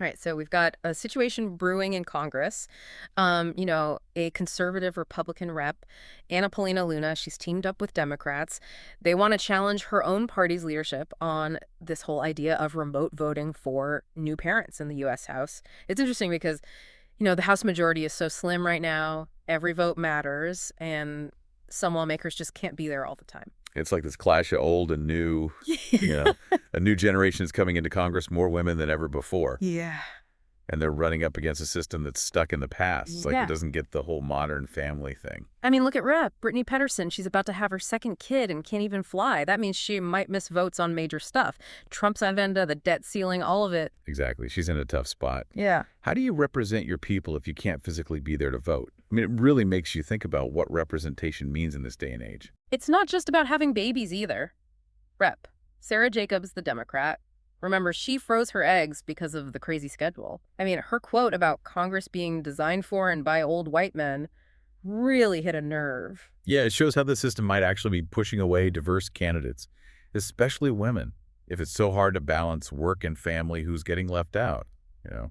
All right, so we've got a situation brewing in Congress. A conservative Republican rep, Palina Luna, she's teamed up with Democrats. They want to challenge her own party's leadership on this whole idea of remote voting for new parents in the U.S. House. It's interesting because, the House majority is so slim right now. Every vote matters, and some lawmakers just can't be there all the time. It's like this clash of old and new, you know, a new generation is coming into Congress, more women than ever before. Yeah. And they're running up against a system that's stuck in the past. It's like Yeah. it doesn't get the whole modern family thing. I mean, look at Rep. Britney Pedersen. She's about to have her second kid and can't even fly. That means she might miss votes on major stuff. Trump's agenda, the debt ceiling, all of it. Exactly. She's in a tough spot. Yeah. How do you represent your people if you can't physically be there to vote? I mean, it really makes you think about what representation means in this day and age. It's not just about having babies either. Rep. Sarah Jacobs, the Democrat. Remember, she froze her eggs because of the crazy schedule. I mean, her quote about Congress being designed for and by old white men really hit a nerve. Yeah, it shows how the system might actually be pushing away diverse candidates, especially women. If it's so hard to balance work and family, who's getting left out, you know?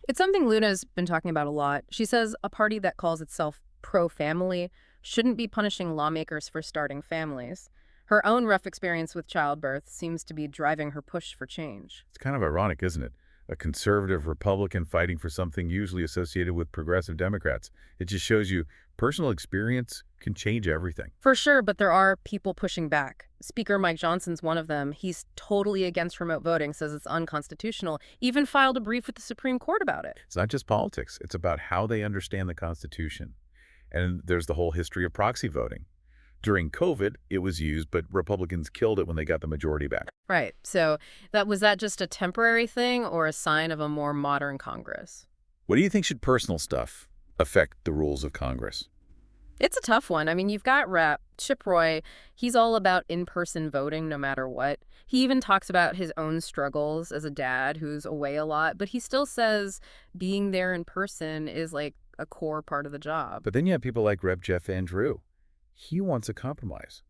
It's something Luna's been talking about a lot. She says a party that calls itself pro-family shouldn't be punishing lawmakers for starting families. Her own rough experience with childbirth seems to be driving her push for change. It's kind of ironic, isn't it? A conservative Republican fighting for something usually associated with progressive Democrats. It just shows you personal experience can change everything. For sure, but there are people pushing back. Speaker Mike Johnson's one of them. He's totally against remote voting, says it's unconstitutional, even filed a brief with the Supreme Court about it. It's not just politics. It's about how they understand the Constitution. And there's the whole history of proxy voting. During COVID, it was used, but Republicans killed it when they got the majority back. Right. So was that just a temporary thing or a sign of a more modern Congress? What do you think should personal stuff affect the rules of Congress? It's a tough one. I mean, you've got Rep. Chip Roy. He's all about in-person voting no matter what. He even talks about his own struggles as a dad who's away a lot, but he still says being there in person is like a core part of the job. But then you have people like Rep. Jeff Andrew. He wants a compromise,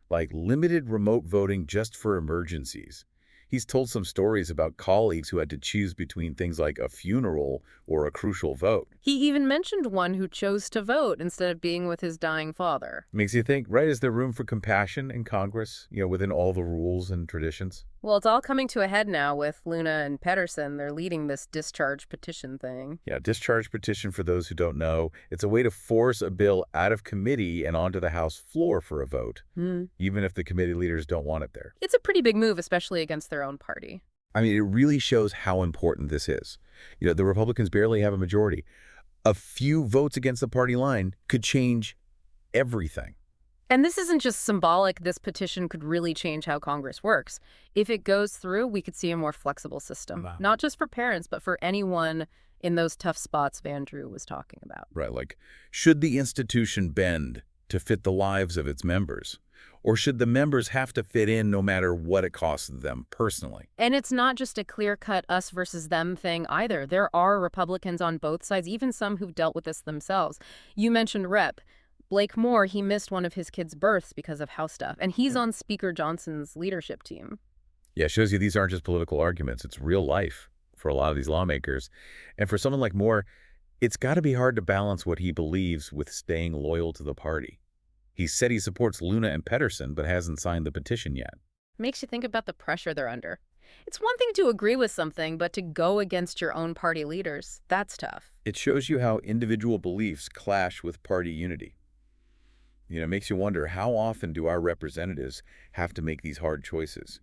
like limited remote voting just for emergencies. He's told some stories about colleagues who had to choose between things like a funeral or a crucial vote. He even mentioned one who chose to vote instead of being with his dying father. Makes you think, right, is there room for compassion in Congress, within all the rules and traditions? Well, it's all coming to a head now with Luna and Pedersen. They're leading this discharge petition thing. Yeah, discharge petition, for those who don't know, it's a way to force a bill out of committee and onto the House floor for a vote, even if the committee leaders don't want it there. It's a pretty big move, especially against their own party. I mean, it really shows how important this is. The Republicans barely have a majority. A few votes against the party line could change everything. And this isn't just symbolic. This petition could really change how Congress works. If it goes through, we could see a more flexible system, Wow. not just for parents, but for anyone in those tough spots Andrew was talking about. Right, like, should the institution bend to fit the lives of its members? Or should the members have to fit in no matter what it costs them personally? And it's not just a clear-cut us versus them thing either. There are Republicans on both sides, even some who've dealt with this themselves. You mentioned Rep. Blake Moore, he missed one of his kids' births because of house stuff, and he's on Speaker Johnson's leadership team. Yeah, it shows you these aren't just political arguments. It's real life for a lot of these lawmakers. And for someone like Moore, it's got to be hard to balance what he believes with staying loyal to the party. He said he supports Luna and Pedersen, but hasn't signed the petition yet. Makes you think about the pressure they're under. It's one thing to agree with something, but to go against your own party leaders, that's tough. It shows you how individual beliefs clash with party unity. It makes you wonder, how often do our representatives have to make these hard choices?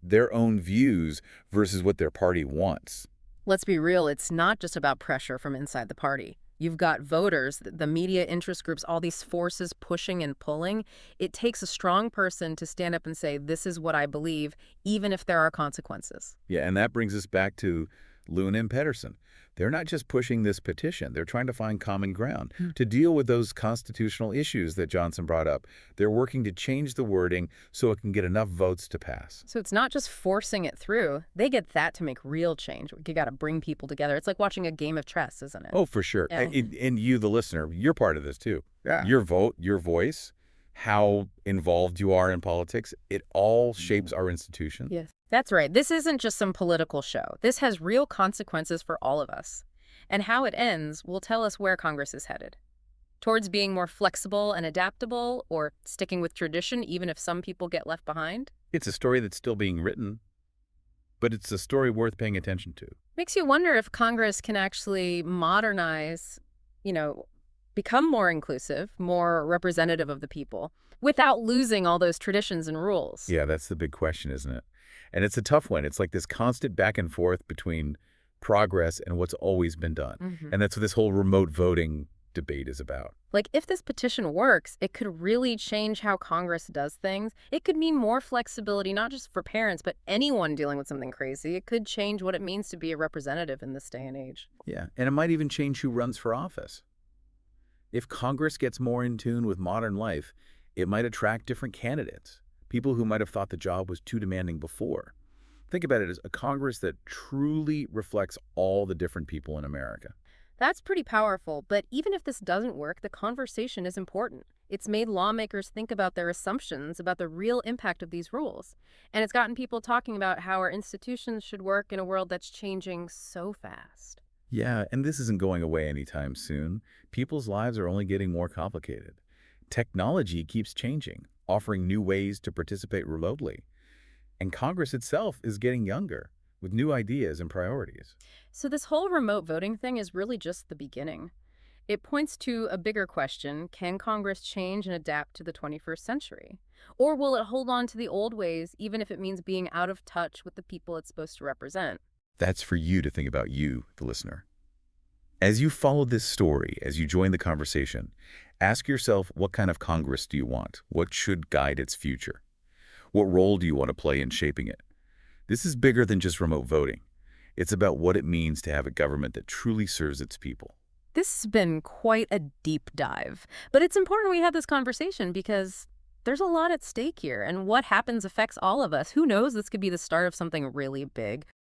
Their own views versus what their party wants. Let's be real, it's not just about pressure from inside the party. You've got voters, the media interest groups, all these forces pushing and pulling. It takes a strong person to stand up and say, this is what I believe, even if there are consequences. Yeah, and that brings us back to Luna and Pedersen. They're not just pushing this petition. They're trying to find common ground to deal with those constitutional issues that Johnson brought up. They're working to change the wording so it can get enough votes to pass. So it's not just forcing it through. They get that to make real change. You got to bring people together. It's like watching a game of chess, isn't it? Oh, for sure. Yeah. And you, the listener, you're part of this too. Yeah. Your vote, your voice, how involved you are in politics, it all shapes our institution. Yes. That's right. This isn't just some political show. This has real consequences for all of us. And how it ends will tell us where Congress is headed. Towards being more flexible and adaptable, or sticking with tradition even if some people get left behind? It's a story that's still being written, but it's a story worth paying attention to. Makes you wonder if Congress can actually modernize, you know, become more inclusive, more representative of the people, without losing all those traditions and rules. Yeah, that's the big question, isn't it? And it's a tough one. It's like this constant back and forth between progress and what's always been done. Mhm. And that's what this whole remote voting debate is about. Like, if this petition works, it could really change how Congress does things. It could mean more flexibility, not just for parents, but anyone dealing with something crazy. It could change what it means to be a representative in this day and age. Yeah, and it might even change who runs for office. If Congress gets more in tune with modern life, it might attract different candidates, people who might have thought the job was too demanding before. Think about it as a Congress that truly reflects all the different people in America. That's pretty powerful, but even if this doesn't work, the conversation is important. It's made lawmakers think about their assumptions about the real impact of these rules. And it's gotten people talking about how our institutions should work in a world that's changing so fast. Yeah, and this isn't going away anytime soon. People's lives are only getting more complicated. Technology keeps changing, offering new ways to participate remotely. And Congress itself is getting younger, with new ideas and priorities. So, this whole remote voting thing is really just the beginning. It points to a bigger question: can Congress change and adapt to the 21st century? Or will it hold on to the old ways, even if it means being out of touch with the people it's supposed to represent? That's for you to think about, you, the listener. As you follow this story, as you join the conversation, ask yourself, what kind of Congress do you want? What should guide its future? What role do you want to play in shaping it? This is bigger than just remote voting. It's about what it means to have a government that truly serves its people. This has been quite a deep dive, but it's important we have this conversation because there's a lot at stake here, and what happens affects all of us. Who knows? This could be the start of something really big.